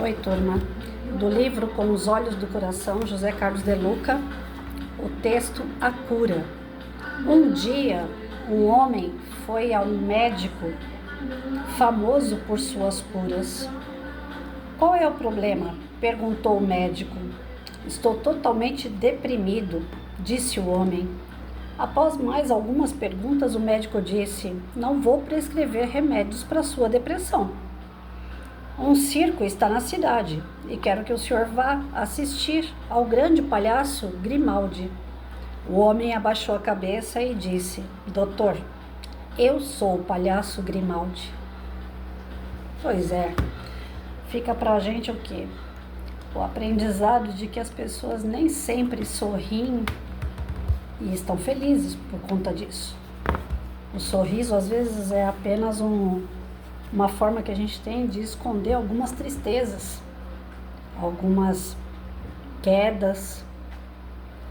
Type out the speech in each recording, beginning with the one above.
Oi, turma. Do livro Com os Olhos do Coração, José Carlos de Luca, o texto A Cura. Um dia, um homem foi ao médico famoso por suas curas. Qual é o problema? Perguntou o médico. Estou totalmente deprimido, disse o homem. Após mais algumas perguntas, o médico disse: não vou prescrever remédios para sua depressão. Um circo está na cidade e quero que o senhor vá assistir ao grande palhaço Grimaldi. O homem abaixou a cabeça e disse: doutor, eu sou o palhaço Grimaldi. Pois é, fica pra gente o quê? O aprendizado de que as pessoas nem sempre sorriem e estão felizes por conta disso. O sorriso às vezes é apenas uma forma que a gente tem de esconder algumas tristezas, algumas quedas,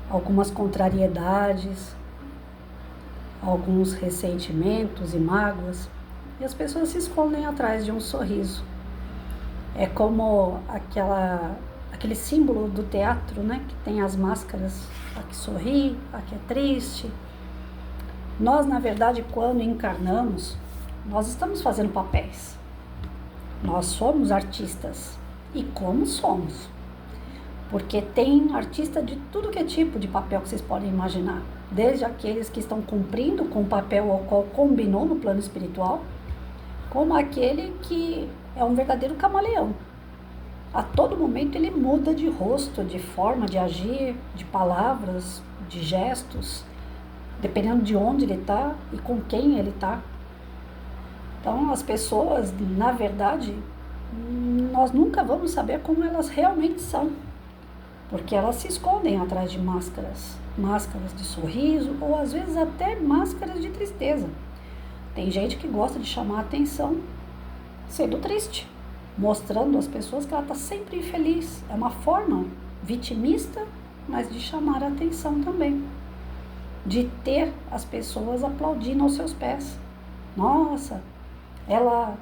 algumas contrariedades, alguns ressentimentos e mágoas, e as pessoas se escondem atrás de um sorriso. É como aquele símbolo do teatro, né, que tem as máscaras, a que sorri, a que é triste. Nós, na verdade, quando encarnamos, nós estamos fazendo papéis. Nós somos artistas. E como somos? Porque tem artista de tudo que é tipo de papel que vocês podem imaginar. Desde aqueles que estão cumprindo com o papel ao qual combinou no plano espiritual, como aquele que é um verdadeiro camaleão. A todo momento ele muda de rosto, de forma de agir, de palavras, de gestos, dependendo de onde ele está e com quem ele está. Então, as pessoas, na verdade, nós nunca vamos saber como elas realmente são, porque elas se escondem atrás de máscaras de sorriso ou às vezes até máscaras de tristeza. Tem gente que gosta de chamar a atenção sendo triste, mostrando às pessoas que ela está sempre infeliz. É uma forma vitimista, mas de chamar a atenção também, de ter as pessoas aplaudindo aos seus pés. Nossa, ela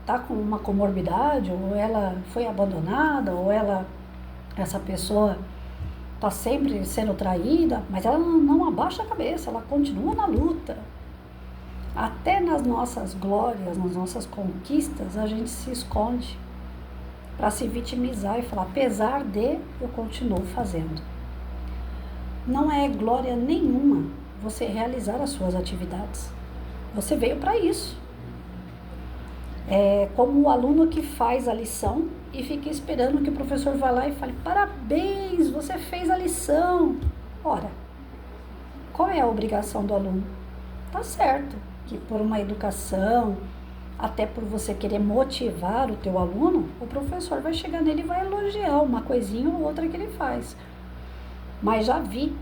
está com uma comorbidade, ou ela foi abandonada, ou essa pessoa está sempre sendo traída, mas ela não abaixa a cabeça, ela continua na luta. Até nas nossas glórias, nas nossas conquistas, a gente se esconde para se vitimizar e falar, apesar de, eu continuo fazendo. Não é glória nenhuma você realizar as suas atividades. Você veio para isso. É como o aluno que faz a lição e fica esperando que o professor vá lá e fale, parabéns, você fez a lição. Ora, qual é a obrigação do aluno? Tá certo que por uma educação, até por você querer motivar o teu aluno, o professor vai chegar nele e vai elogiar uma coisinha ou outra que ele faz. Mas já vi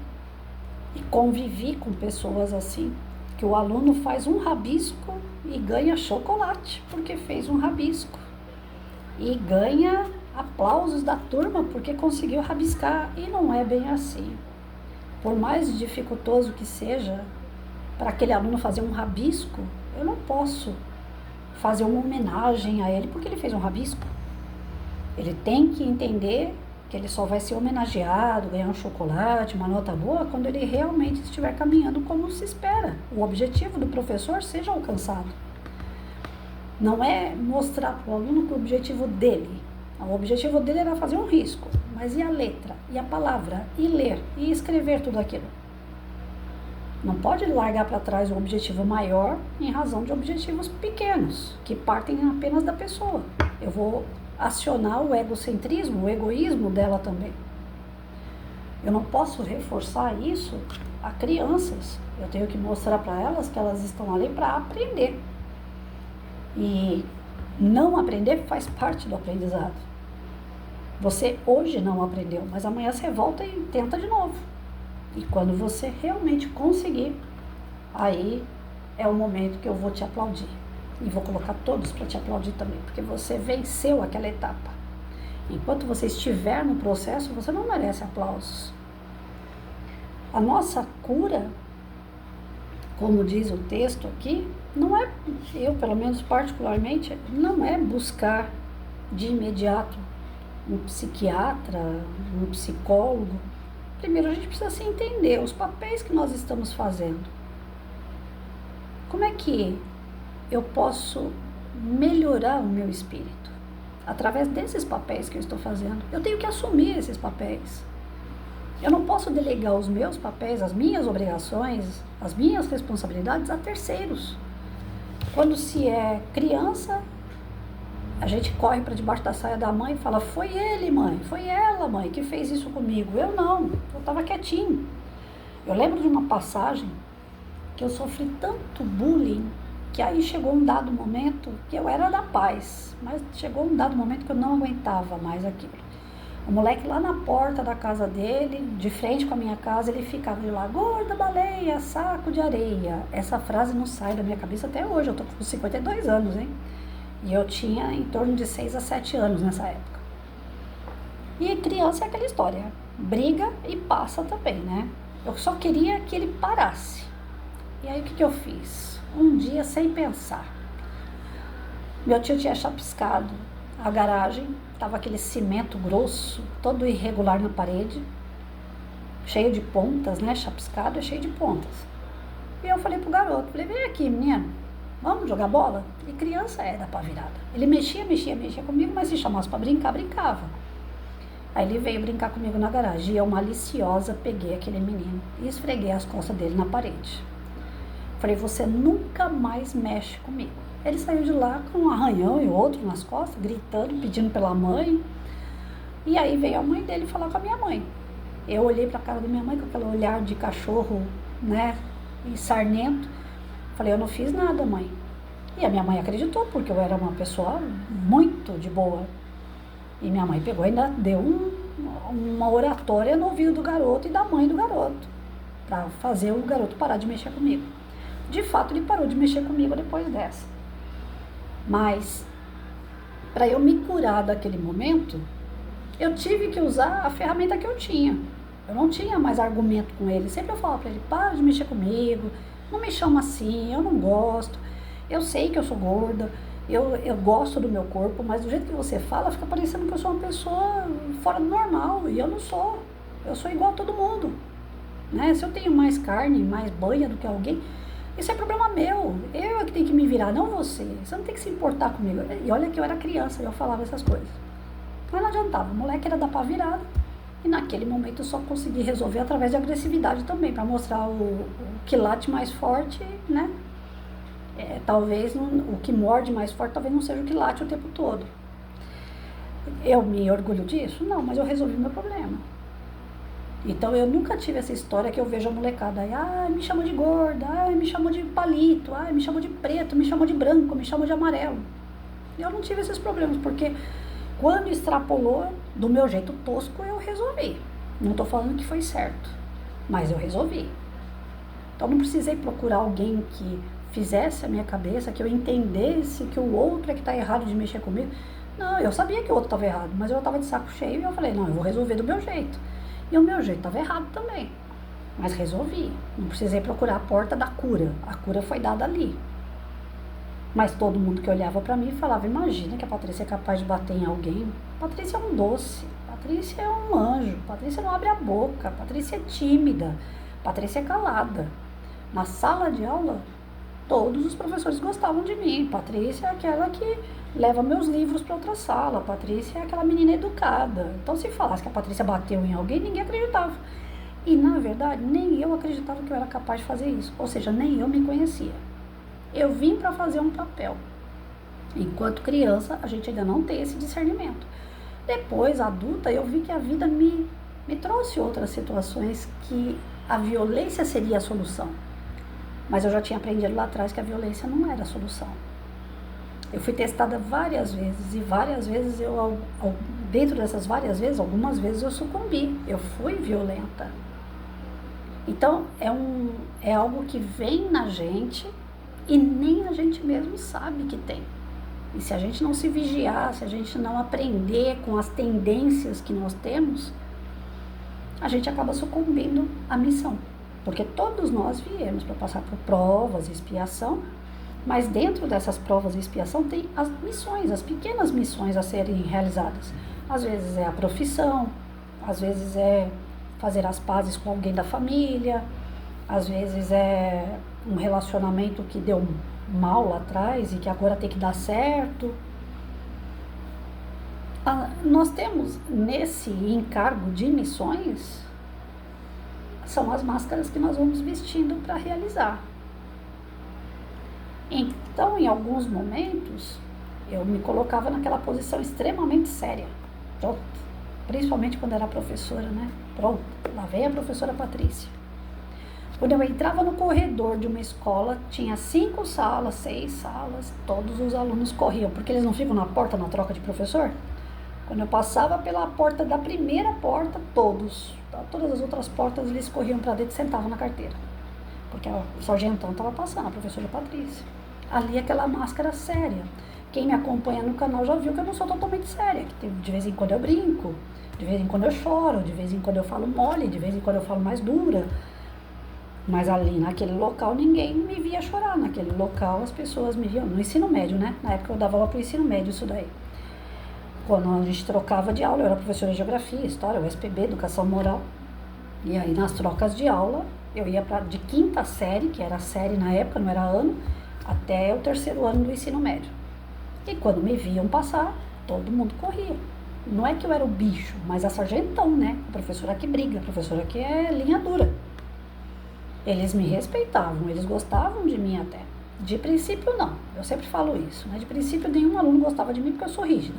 e convivi com pessoas assim, que o aluno faz um rabisco e ganha chocolate porque fez um rabisco. E ganha aplausos da turma porque conseguiu rabiscar. E não é bem assim. Por mais dificultoso que seja para aquele aluno fazer um rabisco, eu não posso fazer uma homenagem a ele porque ele fez um rabisco. Ele tem que entender que ele só vai ser homenageado, ganhar um chocolate, uma nota boa, quando ele realmente estiver caminhando como se espera. O objetivo do professor seja alcançado. Não é mostrar para o aluno que o objetivo dele. O objetivo dele era fazer um risco, mas e a letra, e a palavra, e ler, e escrever tudo aquilo? Não pode largar para trás um objetivo maior em razão de objetivos pequenos, que partem apenas da pessoa. Eu vou acionar o egocentrismo, o egoísmo dela também. Eu não posso reforçar isso a crianças. Eu tenho que mostrar para elas que elas estão ali para aprender. E não aprender faz parte do aprendizado. Você hoje não aprendeu, mas amanhã você volta e tenta de novo. E quando você realmente conseguir, aí é o momento que eu vou te aplaudir. E vou colocar todos para te aplaudir também, porque você venceu aquela etapa. Enquanto você estiver no processo, você não merece aplausos. A nossa cura, como diz o texto aqui, não é, eu pelo menos particularmente, não é buscar de imediato um psiquiatra, um psicólogo, primeiro a gente precisa se entender os papéis que nós estamos fazendo. Como é que eu posso melhorar o meu espírito? Através desses papéis que eu estou fazendo. Eu tenho que assumir esses papéis. Eu não posso delegar os meus papéis, as minhas obrigações, as minhas responsabilidades a terceiros. Quando se é criança, a gente corre para debaixo da saia da mãe e fala: foi ele, mãe, foi ela, mãe, que fez isso comigo. Eu não, eu estava quietinho. Eu lembro de uma passagem que eu sofri tanto bullying, que aí chegou um dado momento que eu era da paz, mas chegou um dado momento que eu não aguentava mais aquilo. O moleque lá na porta da casa dele, de frente com a minha casa, ele ficava de lá: gorda baleia, saco de areia. Essa frase não sai da minha cabeça até hoje. Eu tô com 52 anos, hein? E eu tinha em torno de 6 a 7 anos nessa época. E criança é aquela história, briga e passa também, né? Eu só queria que ele parasse. E aí o que eu fiz? Um dia, sem pensar, meu tio tinha chapiscado a garagem, tava aquele cimento grosso, todo irregular na parede, cheio de pontas, né? Chapiscado é cheio de pontas. E eu falei pro garoto, falei: vem aqui, menino, vamos jogar bola? E criança é da pá virada. Ele mexia comigo, mas se chamasse pra brincar, brincava. Aí ele veio brincar comigo na garagem, e eu, maliciosa, peguei aquele menino e esfreguei as costas dele na parede. Falei: você nunca mais mexe comigo. Ele saiu de lá com um arranhão e outro nas costas, gritando, pedindo pela mãe. E aí veio a mãe dele falar com a minha mãe. Eu olhei pra cara da minha mãe com aquele olhar de cachorro, né, e sarnento. Falei: eu não fiz nada, mãe. E a minha mãe acreditou, porque eu era uma pessoa muito de boa. E minha mãe pegou e ainda deu uma oratória no ouvido do garoto e da mãe do garoto, para fazer o garoto parar de mexer comigo. De fato, ele parou de mexer comigo depois dessa. Mas, para eu me curar daquele momento, eu tive que usar a ferramenta que eu tinha. Eu não tinha mais argumento com ele. Sempre eu falava para ele: para de mexer comigo, não me chama assim, eu não gosto. Eu sei que eu sou gorda, eu gosto do meu corpo, mas do jeito que você fala, fica parecendo que eu sou uma pessoa fora do normal. E eu não sou. Eu sou igual a todo mundo, né? Se eu tenho mais carne, mais banha do que alguém, isso é problema meu. Eu é que tenho que me virar, não você. Você não tem que se importar comigo. E olha que eu era criança e eu falava essas coisas. Mas não adiantava. O moleque era da pá virada. E naquele momento eu só consegui resolver através de agressividade também, para mostrar o que late mais forte, né? Talvez o que morde mais forte talvez não seja o que late o tempo todo. Eu me orgulho disso? Não, mas eu resolvi o meu problema. Então eu nunca tive essa história que eu vejo a molecada aí: me chamou de gorda, me chamou de palito, me chamou de preto, me chamou de branco, me chamou de amarelo. Eu não tive esses problemas, porque quando extrapolou do meu jeito tosco, eu resolvi. Não estou falando que foi certo, mas eu resolvi. Então não precisei procurar alguém que fizesse a minha cabeça, que eu entendesse que o outro é que está errado de mexer comigo. Não, eu sabia que o outro estava errado, mas eu estava de saco cheio e eu falei: não, eu vou resolver do meu jeito. E o meu jeito estava errado também, mas resolvi. Não precisei procurar a porta da cura. A cura foi dada ali. Mas todo mundo que olhava para mim falava: imagina que a Patrícia é capaz de bater em alguém. Patrícia é um doce, Patrícia é um anjo, Patrícia não abre a boca, Patrícia é tímida, Patrícia é calada. Na sala de aula, todos os professores gostavam de mim. Patrícia é aquela que leva meus livros para outra sala. Patrícia é aquela menina educada. Então, se falasse que a Patrícia bateu em alguém, ninguém acreditava. E, na verdade, nem eu acreditava que eu era capaz de fazer isso. Ou seja, nem eu me conhecia. Eu vim para fazer um papel. Enquanto criança, a gente ainda não tem esse discernimento. Depois, adulta, eu vi que a vida me trouxe outras situações que a violência seria a solução. Mas eu já tinha aprendido lá atrás que a violência não era a solução. Eu fui testada várias vezes e várias vezes dentro dessas várias vezes, algumas vezes eu sucumbi, eu fui violenta. Então é algo que vem na gente e nem a gente mesmo sabe que tem. E se a gente não se vigiar, se a gente não aprender com as tendências que nós temos, a gente acaba sucumbindo à missão. Porque todos nós viemos para passar por provas e expiação, mas dentro dessas provas e expiação tem as missões, as pequenas missões a serem realizadas. Às vezes é a profissão, às vezes é fazer as pazes com alguém da família, às vezes é um relacionamento que deu mal lá atrás e que agora tem que dar certo. Nós temos nesse encargo de missões, são as máscaras que nós vamos vestindo para realizar. Então, em alguns momentos, eu me colocava naquela posição extremamente séria. Pronto. Principalmente quando era professora, né? Pronto, lá vem a professora Patrícia. Quando eu entrava no corredor de uma escola, tinha 5 salas, 6 salas, todos os alunos corriam, porque eles não ficam na porta na troca de professor? Quando eu passava pela porta da primeira porta, todas as outras portas eles corriam para dentro e sentavam na carteira. Porque o sargentão estava passando, a professora Patrícia. Ali aquela máscara séria. Quem me acompanha no canal já viu que eu não sou totalmente séria. Que de vez em quando eu brinco, de vez em quando eu choro, de vez em quando eu falo mole, de vez em quando eu falo mais dura. Mas ali naquele local ninguém me via chorar. Naquele local as pessoas me viam no ensino médio, né? Na época eu dava aula para o ensino médio isso daí. Quando a gente trocava de aula, eu era professora de geografia, história, USPB, educação moral. E aí nas trocas de aula eu ia de 5ª série, que era série na época, não era ano, até o 3º ano do ensino médio. E quando me viam passar, todo mundo corria. Não é que eu era o bicho, mas a sargentão, né? A professora que briga, a professora que é linha dura. Eles me respeitavam, eles gostavam de mim até. De princípio não, eu sempre falo isso, né? De princípio nenhum aluno gostava de mim porque eu sou rígida.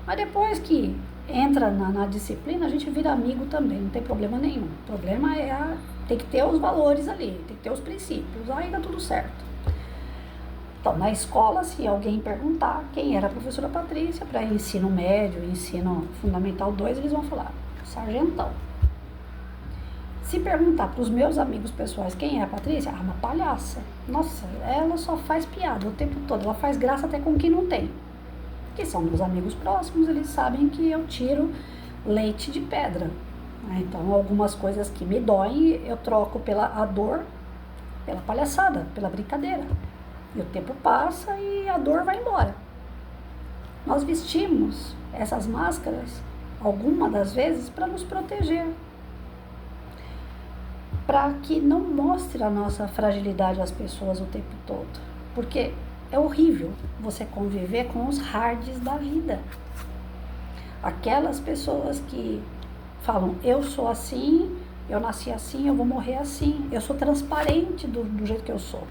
Mas depois que entra na disciplina, a gente vira amigo também, não tem problema nenhum. O problema é tem que ter os valores ali, tem que ter os princípios, aí dá tudo certo. Então, na escola, se alguém perguntar quem era a professora Patrícia, para ensino médio, ensino fundamental 2, eles vão falar, sargentão. Se perguntar para os meus amigos pessoais quem é a Patrícia, uma palhaça. Nossa, ela só faz piada o tempo todo, ela faz graça até com quem não tem. Que são meus amigos próximos, eles sabem que eu tiro leite de pedra. Então, algumas coisas que me doem, eu troco a dor pela palhaçada, pela brincadeira. E o tempo passa e a dor vai embora. Nós vestimos essas máscaras, algumas das vezes, para nos proteger. Para que não mostre a nossa fragilidade às pessoas o tempo todo. Porque é horrível você conviver com os hards da vida. Aquelas pessoas que falam, eu sou assim, eu nasci assim, eu vou morrer assim. Eu sou transparente do jeito que eu sou.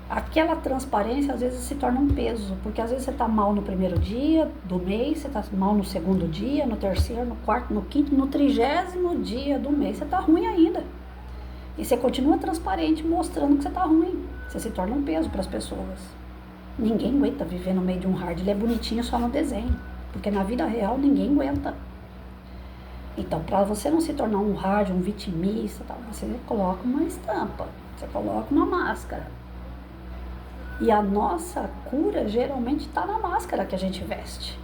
Aquela transparência às vezes se torna um peso, porque às vezes você está mal no primeiro dia do mês, você está mal no segundo dia, no terceiro, no quarto, no quinto, no 30º dia do mês, você está ruim ainda. E você continua transparente mostrando que você está ruim. Você se torna um peso para as pessoas. Ninguém aguenta viver no meio de um hard, ele é bonitinho só no desenho, porque na vida real ninguém aguenta. Então, para você não se tornar um hard, um vitimista, você coloca uma estampa, você coloca uma máscara. E a nossa cura geralmente está na máscara que a gente veste.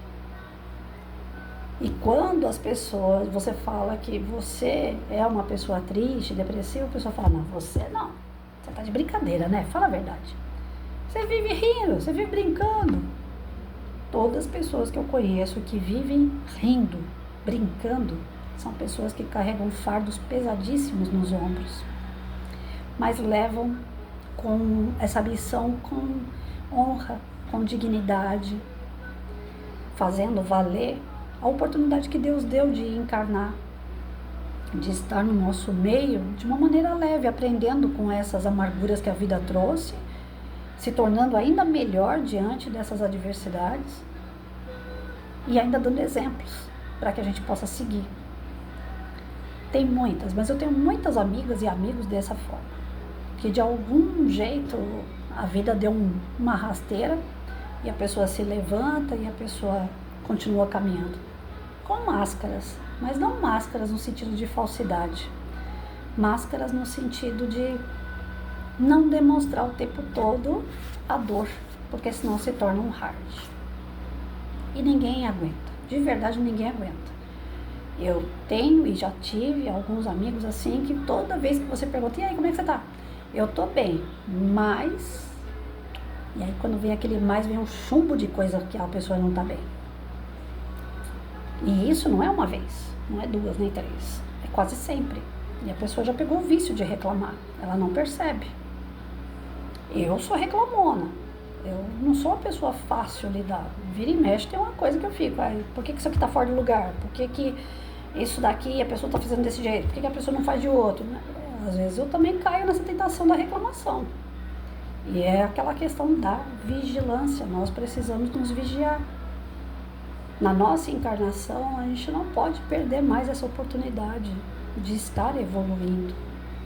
E quando as pessoas, você fala que você é uma pessoa triste, depressiva, a pessoa fala, não, você não. Você está de brincadeira, né? Fala a verdade. Você vive rindo, você vive brincando. Todas as pessoas que eu conheço que vivem rindo, brincando, são pessoas que carregam fardos pesadíssimos nos ombros. Mas levam com essa missão com honra, com dignidade, fazendo valer a oportunidade que Deus deu de encarnar, de estar no nosso meio de uma maneira leve, aprendendo com essas amarguras que a vida trouxe, se tornando ainda melhor diante dessas adversidades e ainda dando exemplos para que a gente possa seguir. Tem muitas, mas eu tenho muitas amigas e amigos dessa forma. Que de algum jeito a vida deu uma rasteira e a pessoa se levanta e a pessoa continua caminhando. Com máscaras, mas não máscaras no sentido de falsidade. Máscaras no sentido de não demonstrar o tempo todo a dor, porque senão se torna um hard. E ninguém aguenta, de verdade ninguém aguenta. Eu tenho e já tive alguns amigos assim que toda vez que você pergunta, e aí, como é que você tá? Eu tô bem, mas... E aí quando vem aquele mais, vem um chumbo de coisa que a pessoa não tá bem. E isso não é uma vez, não é duas nem três, é quase sempre. E a pessoa já pegou o vício de reclamar, ela não percebe. Eu sou reclamona, eu não sou uma pessoa fácil de lidar. Vira e mexe tem uma coisa que eu fico, por que isso aqui está fora do lugar? Por que isso daqui a pessoa está fazendo desse jeito? Por que a pessoa não faz de outro? Às vezes eu também caio nessa tentação da reclamação. E é aquela questão da vigilância, nós precisamos nos vigiar. Na nossa encarnação, a gente não pode perder mais essa oportunidade de estar evoluindo,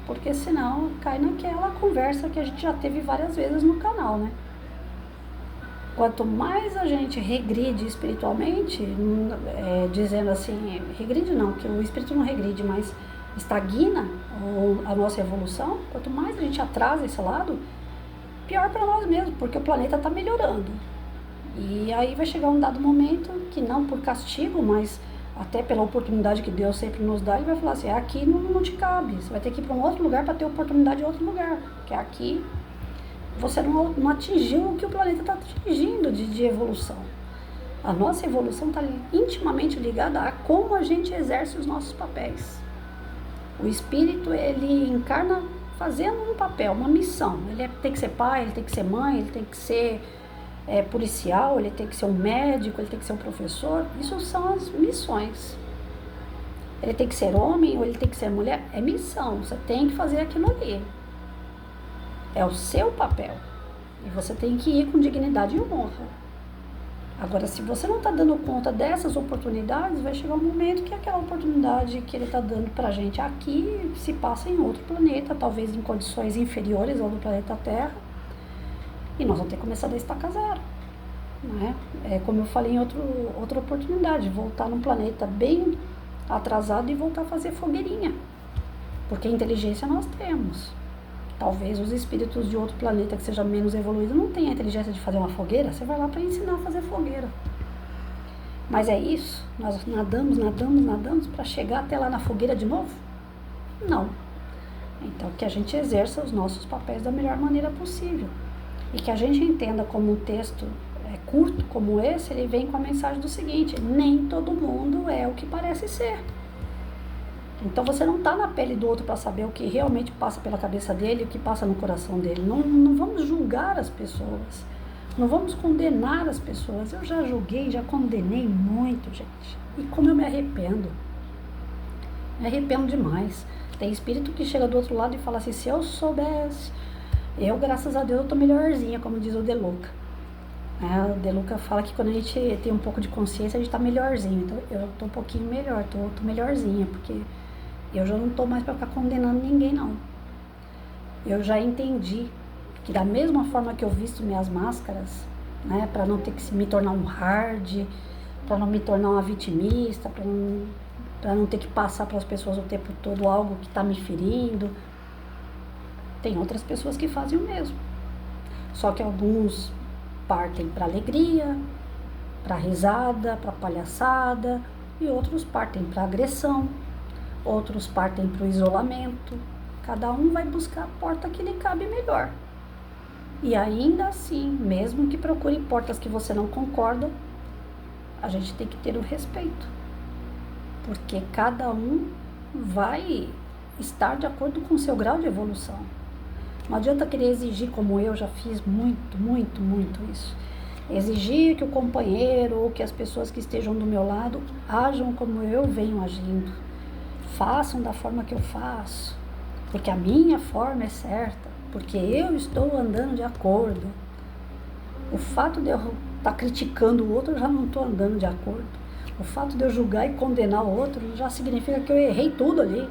porque senão cai naquela conversa que a gente já teve várias vezes no canal, né? Quanto mais a gente regride espiritualmente, dizendo assim, regride não, que o espírito não regride, mas estagna a nossa evolução, quanto mais a gente atrasa esse lado, pior para nós mesmos, porque o planeta está melhorando. E aí vai chegar um dado momento que não por castigo, mas até pela oportunidade que Deus sempre nos dá, ele vai falar assim, aqui não te cabe, você vai ter que ir para um outro lugar para ter oportunidade em outro lugar, porque aqui você não atingiu o que o planeta está atingindo de evolução. A nossa evolução está intimamente ligada a como a gente exerce os nossos papéis. O espírito, ele encarna fazendo um papel, uma missão. Ele tem que ser pai, ele tem que ser mãe, ele tem que ser policial, ele tem que ser um médico, ele tem que ser um professor. Isso são as missões. Ele tem que ser homem ou ele tem que ser mulher. É missão, você tem que fazer aquilo ali. É o seu papel. E você tem que ir com dignidade e honra. Agora, se você não está dando conta dessas oportunidades, vai chegar um momento que aquela oportunidade que ele está dando para a gente aqui se passa em outro planeta, talvez em condições inferiores ao do planeta Terra, e nós vamos ter que começar da estaca zero. Né? É como eu falei em outra oportunidade, voltar num planeta bem atrasado e voltar a fazer fogueirinha, porque inteligência nós temos. Talvez os espíritos de outro planeta que seja menos evoluído não tenham a inteligência de fazer uma fogueira, você vai lá para ensinar a fazer fogueira. Mas é isso? Nós nadamos para chegar até lá na fogueira de novo? Não. Então que a gente exerça os nossos papéis da melhor maneira possível. E que a gente entenda como um texto curto como esse, ele vem com a mensagem do seguinte, nem todo mundo é o que parece ser. Então você não está na pele do outro para saber o que realmente passa pela cabeça dele, o que passa no coração dele. Não vamos julgar as pessoas, não vamos condenar as pessoas. Eu já julguei, já condenei muito, gente. E como eu me arrependo demais. Tem espírito que chega do outro lado e fala assim, se eu soubesse, eu graças a Deus eu tô melhorzinha, como diz o De Luca. O De Luca fala que quando a gente tem um pouco de consciência, a gente tá melhorzinho. Então eu tô um pouquinho melhor, tô melhorzinha, porque eu já não tô mais para ficar condenando ninguém, não. Eu já entendi que da mesma forma que eu visto minhas máscaras, né, para não ter que me tornar um hard, para não me tornar uma vitimista, para não ter que passar para as pessoas o tempo todo algo que está me ferindo, tem outras pessoas que fazem o mesmo. Só que alguns partem para alegria, para risada, para palhaçada, e outros partem para agressão. Outros partem para o isolamento. Cada um vai buscar a porta que lhe cabe melhor. E ainda assim, mesmo que procure portas que você não concorda, a gente tem que ter o respeito. Porque cada um vai estar de acordo com o seu grau de evolução. Não adianta querer exigir, como eu já fiz muito isso. Exigir que o companheiro ou que as pessoas que estejam do meu lado ajam como eu venho agindo. Façam da forma que eu faço, porque a minha forma é certa, porque eu estou andando de acordo. O fato de eu estar criticando o outro, eu já não estou andando de acordo. O fato de eu julgar e condenar o outro já significa que eu errei tudo ali.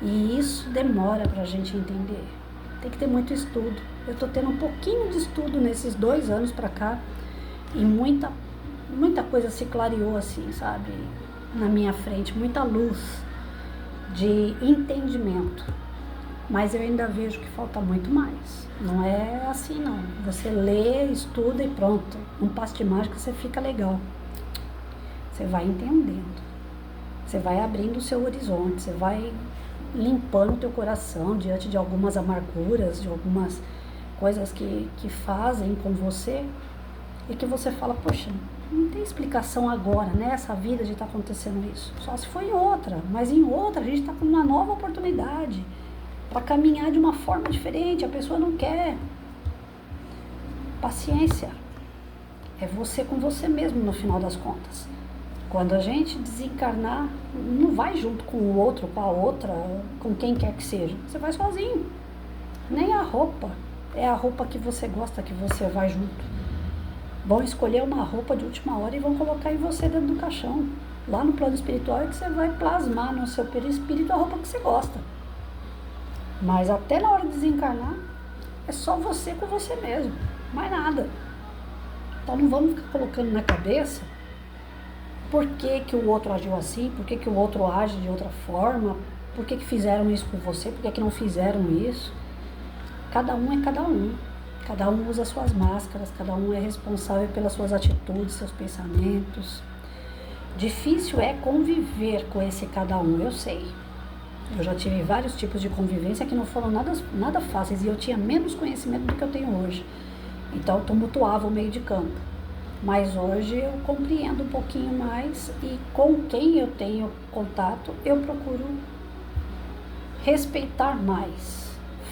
E isso demora para a gente entender. Tem que ter muito estudo. Eu estou tendo um pouquinho de estudo nesses 2 anos para cá e muita coisa se clareou assim, sabe? Na minha frente, muita luz de entendimento, mas eu ainda vejo que falta muito mais. Não é assim não, você lê, estuda e pronto, um passo de mágica você fica legal. Você vai entendendo, você vai abrindo o seu horizonte, você vai limpando o teu coração diante de algumas amarguras, de algumas coisas que fazem com você e que você fala, poxa, Não tem explicação agora, nessa vida, de estar acontecendo isso. Só se for em outra. Mas em outra, a gente está com uma nova oportunidade para caminhar de uma forma diferente. A pessoa não quer. Paciência. É você com você mesmo, no final das contas. Quando a gente desencarnar, não vai junto com o outro, com a outra, com quem quer que seja. Você vai sozinho. Nem a roupa. É a roupa que você gosta que você vai junto. Vão escolher uma roupa de última hora e vão colocar em você dentro do caixão. Lá no plano espiritual é que você vai plasmar no seu perispírito a roupa que você gosta. Mas até na hora de desencarnar, é só você com você mesmo. Mais nada. Então não vamos ficar colocando na cabeça por que que o outro agiu assim, por que que o outro age de outra forma, por que que fizeram isso com você, por que que não fizeram isso. Cada um é cada um. Cada um usa suas máscaras, cada um é responsável pelas suas atitudes, seus pensamentos. Difícil é conviver com esse cada um, eu sei. Eu já tive vários tipos de convivência que não foram nada fáceis e eu tinha menos conhecimento do que eu tenho hoje. Então eu tumultuava o meio de campo. Mas hoje eu compreendo um pouquinho mais e com quem eu tenho contato eu procuro respeitar mais.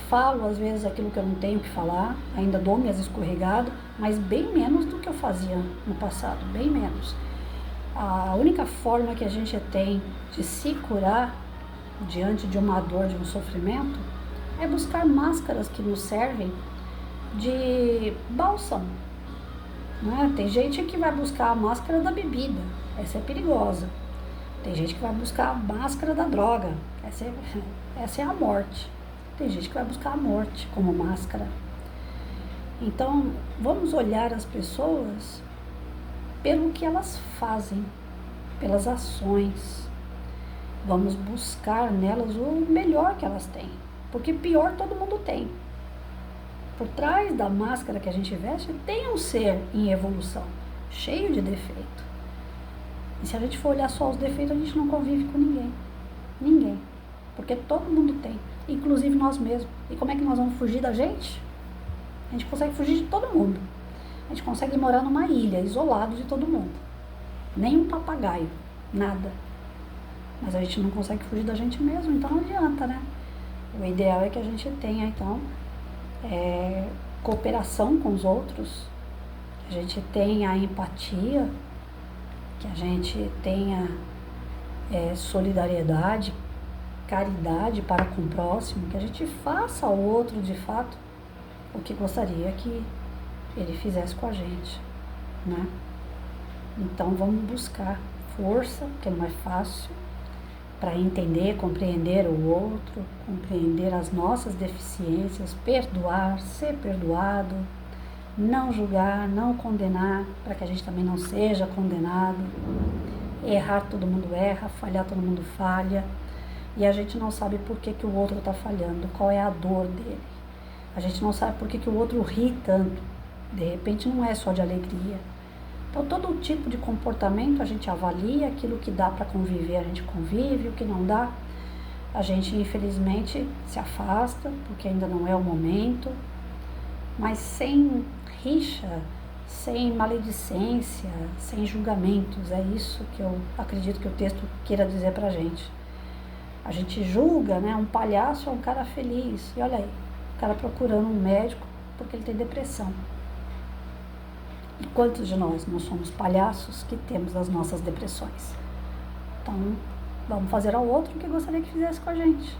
Falo às vezes aquilo que eu não tenho que falar, ainda dou minhas escorregadas, mas bem menos do que eu fazia no passado, bem menos. A única forma que a gente tem de se curar diante de uma dor, de um sofrimento, é buscar máscaras que nos servem de bálsamo. Né? Tem gente que vai buscar a máscara da bebida, essa é perigosa. Tem gente que vai buscar a máscara da droga, essa é a morte. Tem gente que vai buscar a morte como máscara. Então, vamos olhar as pessoas pelo que elas fazem, pelas ações. Vamos buscar nelas o melhor que elas têm, porque pior todo mundo tem. Por trás da máscara que a gente veste, tem um ser em evolução, cheio de defeito. E se a gente for olhar só os defeitos, a gente não convive com ninguém. Ninguém. Porque todo mundo tem. Inclusive nós mesmos. E como é que nós vamos fugir da gente? A gente consegue fugir de todo mundo. A gente consegue morar numa ilha, isolado de todo mundo. Nem um papagaio, nada. Mas a gente não consegue fugir da gente mesmo, então não adianta, né? O ideal é que a gente tenha, então, cooperação com os outros, que a gente tenha a empatia, que a gente tenha solidariedade, caridade para com o próximo, que a gente faça ao outro, de fato, o que gostaria que ele fizesse com a gente, né? Então vamos buscar força, porque não é fácil, para entender, compreender o outro, compreender as nossas deficiências, perdoar, ser perdoado, não julgar, não condenar, para que a gente também não seja condenado. Errar todo mundo erra, falhar todo mundo falha. E a gente não sabe por que que o outro está falhando, qual é a dor dele. A gente não sabe por que que o outro ri tanto. De repente não é só de alegria. Então todo tipo de comportamento a gente avalia, aquilo que dá para conviver a gente convive, o que não dá a gente infelizmente se afasta, porque ainda não é o momento. Mas sem rixa, sem maledicência, sem julgamentos. É isso que eu acredito que o texto queira dizer pra gente. A gente julga, né? Um palhaço é um cara feliz. E olha aí, o cara procurando um médico porque ele tem depressão. E quantos de nós não somos palhaços que temos as nossas depressões? Então, vamos fazer ao outro o que gostaria que fizesse com a gente.